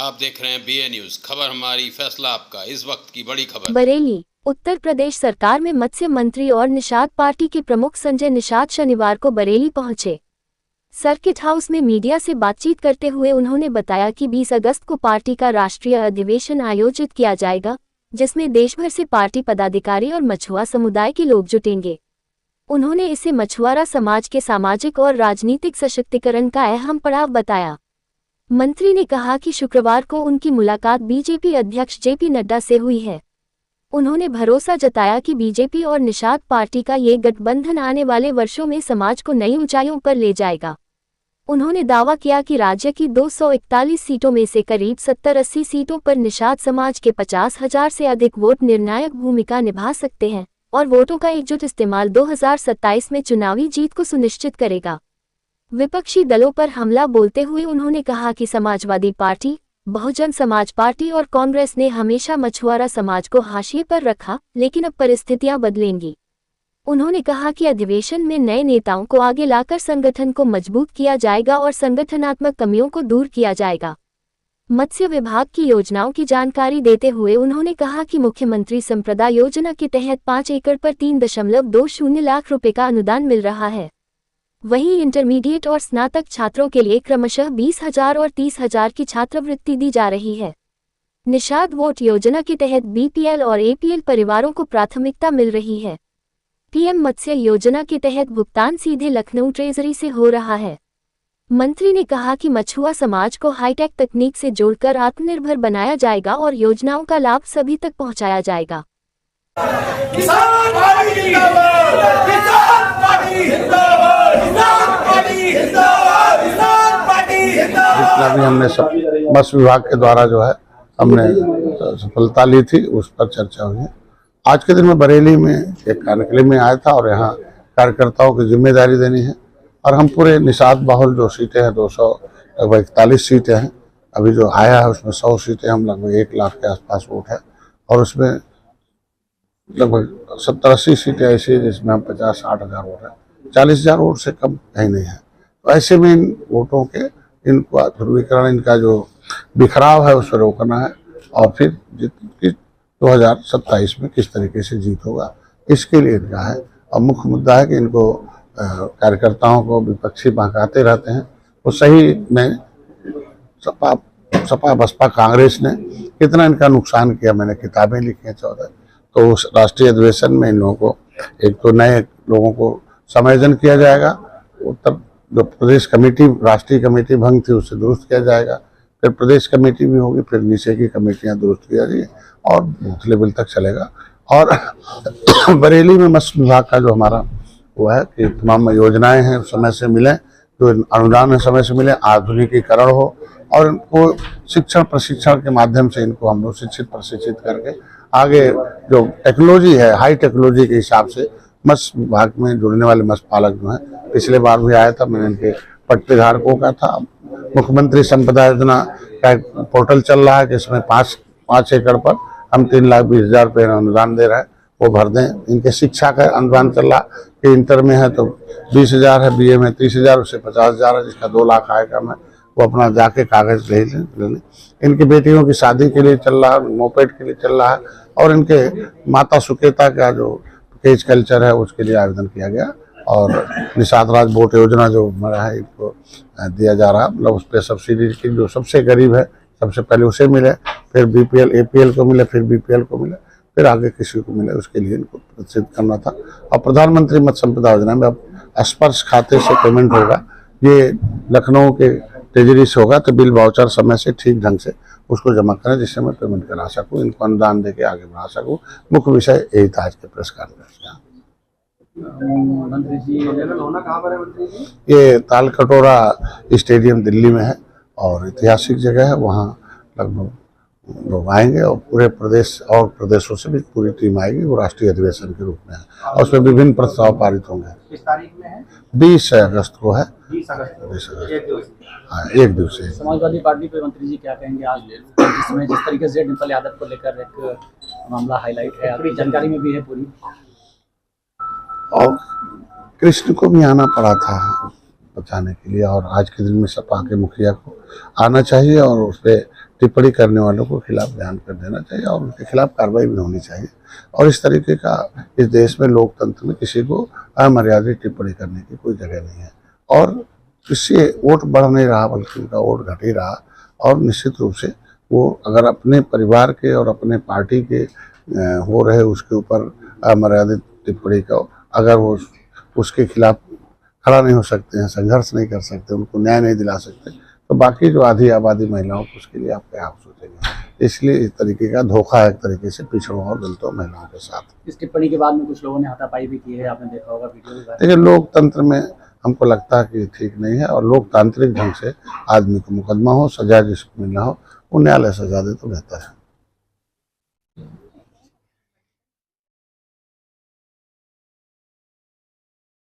आप देख रहे हैं BA न्यूज, खबर हमारी फैसला आपका। इस वक्त की बड़ी खबर। बरेली, उत्तर प्रदेश सरकार में मत्स्य मंत्री और निषाद पार्टी के प्रमुख संजय निषाद शनिवार को बरेली पहुंचे। सर्किट हाउस में मीडिया से बातचीत करते हुए उन्होंने बताया कि 20 अगस्त को पार्टी का राष्ट्रीय अधिवेशन आयोजित किया जाएगा, जिसमें देश भर से पार्टी पदाधिकारी और मछुआ समुदाय के लोग जुटेंगे। उन्होंने इसे मछुआरा समाज के सामाजिक और राजनीतिक सशक्तिकरण का अहम पड़ाव बताया। मंत्री ने कहा कि शुक्रवार को उनकी मुलाकात बीजेपी अध्यक्ष जेपी नड्डा से हुई है। उन्होंने भरोसा जताया कि बीजेपी और निषाद पार्टी का ये गठबंधन आने वाले वर्षों में समाज को नई ऊंचाइयों पर ले जाएगा। उन्होंने दावा किया कि राज्य की 241 सीटों में से करीब 70-80 सीटों पर निषाद समाज के 50,000 से अधिक वोट निर्णायक भूमिका निभा सकते हैं और वोटों का एकजुट इस्तेमाल 2027 में चुनावी जीत को सुनिश्चित करेगा। विपक्षी दलों पर हमला बोलते हुए उन्होंने कहा कि समाजवादी पार्टी, बहुजन समाज पार्टी और कांग्रेस ने हमेशा मछुआरा समाज को हाशिए पर रखा, लेकिन अब परिस्थितियां बदलेंगी। उन्होंने कहा कि अधिवेशन में नए नेताओं को आगे लाकर संगठन को मजबूत किया जाएगा और संगठनात्मक कमियों को दूर किया जाएगा। मत्स्य विभाग की योजनाओं की जानकारी देते हुए उन्होंने कहा कि मुख्यमंत्री संप्रदा योजना के तहत 5 एकड़ पर 3.20 लाख रुपए का अनुदान मिल रहा है। वहीं इंटरमीडिएट और स्नातक छात्रों के लिए क्रमशः 20,000 और 30,000 की छात्रवृत्ति दी जा रही है। निषाद वोट योजना के तहत BPL और APL परिवारों को प्राथमिकता मिल रही है। PM मत्स्य योजना के तहत भुगतान सीधे लखनऊ ट्रेजरी से हो रहा है। मंत्री ने कहा कि मछुआ समाज को हाईटेक तकनीक से जोड़कर आत्मनिर्भर बनाया जाएगा और योजनाओं का लाभ सभी तक पहुंचाया जाएगा। किसान पार्टी जिंदाबाद, किसान पार्टी जिंदाबाद, किसान पार्टी जिंदाबाद, किसान पार्टी जिंदाबाद। जितना भी हमने सब मत्स्य विभाग के द्वारा जो है हमने सफलता ली थी, उस पर चर्चा हुई है। आज के दिन में बरेली में एक कार्यक्रम में आया था और यहाँ कार्यकर्ताओं की जिम्मेदारी देनी है और हम पूरे निषाद बाहुल जो सीटें हैं 241 सीटें हैं, अभी जो आया है उसमें 100 सीटें, हम लगभग 1 लाख के आसपास वोट है और उसमें लगभग 70-80 सीटें ऐसी है जिसमें हम 50-60 हज़ार वोट है, 40,000 वोट से कम कहीं नहीं है। तो ऐसे में इन वोटों के इनका ध्रुवीकरण, इनका जो बिखराव है उसे रोकना है और फिर 2027 में किस तरीके से जीत होगा इसके लिए इनका है। और मुख्य मुद्दा है कि इनको कार्यकर्ताओं को विपक्षी बहकाते रहते हैं। वो सही में सपा बसपा कांग्रेस ने कितना इनका नुकसान किया, मैंने किताबें लिखी हैं 14। तो उस राष्ट्रीय अधिवेशन में इन लोगों को एक तो नए लोगों को समायोजन किया जाएगा, तब जो प्रदेश कमेटी, राष्ट्रीय कमेटी भंग थी उसे दुरुस्त किया जाएगा, फिर प्रदेश कमेटी भी होगी, फिर नीचे की कमेटियां दुरुस्त की जाएगी और बूथ लेवल तक चलेगा। और बरेली में मत्स्य विभाग का जो हमारा वो है कि तमाम योजनाएं हैं समय से मिलें, जो अनुदान है समय से मिले, आधुनिकीकरण हो और इनको शिक्षण प्रशिक्षण के माध्यम से इनको हम लोग शिक्षित प्रशिक्षित करके आगे जो टेक्नोलॉजी है, हाई टेक्नोलॉजी के हिसाब से मत्स्य विभाग में जुड़ने वाले मत्स्य पालक जो हैं, पिछले बार भी आया था, मैंने इनके पट्टे धारकों का था। मुख्यमंत्री संपदा योजना का एक पोर्टल चल रहा है कि इसमें 5 एकड़ पर हम 3,20,000 रुपये अनुदान दे रहे हैं, वो भर दें। इनके शिक्षा का अनुदान चल रहा कि इंटर में है तो 20,000 है, BA में 30,000, उससे 50,000 है, जिसका 2 लाख आएगा। मैं वो अपना जाके कागज ले लें। इनकी बेटियों की शादी के लिए चल रहा है, मोपेड के लिए चल रहा है और इनके माता सुकेता का जो केज कल्चर है उसके लिए आवेदन किया गया और निषाद राज बोट योजना जो हमारा है इनको दिया जा रहा है। मतलब उस पर सब्सिडी की जो सबसे गरीब है सबसे पहले उसे मिले, फिर BPL APL को मिले, फिर BPL को मिले, फिर आगे किसी को मिले, उसके लिए इनको प्रदर्शित करना था। और प्रधानमंत्री मत्स्य संपदा योजना में अब स्पर्श खाते से पेमेंट होगा, ये लखनऊ के ट्रेजरी से होगा, तो बिल वाउचर समय से ठीक ढंग से उसको जमा करें जिससे मैं पेमेंट करा सकूँ, इनको अनुदान दे के आगे बढ़ा सकूँ। मुख्य विषय यही था आज के प्रेस कॉन्फ्रेंस में। मंत्री जी होना कहाँ पर है मंत्री जी? ये ताल कटोरा स्टेडियम दिल्ली में है और ऐतिहासिक जगह है, वहाँ लगभग लोग आएंगे और पूरे प्रदेश और प्रदेशों से भी पूरी टीम आएगी। वो राष्ट्रीय अधिवेशन के रूप में है और उसमें विभिन्न प्रस्ताव पारित होंगे। किस तारीख में है? 20 अगस्त को है। 20 अगस्त, हाँ, 1 दिवसीय। समाजवादी पार्टी पे मंत्री जी क्या कहेंगे आज, जिसमें जिस तरीके से डिम्पल यादव को लेकर एक मामला हाईलाइट है, आपकी जानकारी में भी है पूरी, और कृष्ण को भी आना पड़ा था बचाने के लिए और आज के दिन में सपा के मुखिया को आना चाहिए और उस पर टिप्पणी करने वालों को खिलाफ बयान कर देना चाहिए और उनके खिलाफ कार्रवाई भी होनी चाहिए। और इस तरीके का इस देश में लोकतंत्र में किसी को अमर्यादित टिप्पणी करने की कोई जगह नहीं है। और इससे वोट बढ़ नहीं रहा बल्कि उनका वोट घट ही रहा। और निश्चित रूप से वो अगर अपने परिवार के और अपने पार्टी के हो रहे उसके ऊपर अमर्यादित टिप्पणी का अगर वो उसके खिलाफ खड़ा नहीं हो सकते हैं, संघर्ष नहीं कर सकते, उनको न्याय नहीं दिला सकते, तो बाकी जो आधी आबादी महिलाओं को उसके लिए आप क्या आप सोचेंगे। इसलिए इस तरीके का धोखा है एक तरीके से पिछड़ों और दलितों महिलाओं के साथ। इस टिप्पणी के बाद में कुछ लोगों ने हाथापाई भी की है, आपने देखा होगा वीडियो भी। देखिए लोकतंत्र में हमको लगता है कि ठीक नहीं है और लोकतांत्रिक ढंग से आदमी को मुकदमा हो, सजा जिसको मिलना हो वो न्यायालय सजा दे तो बेहतर है।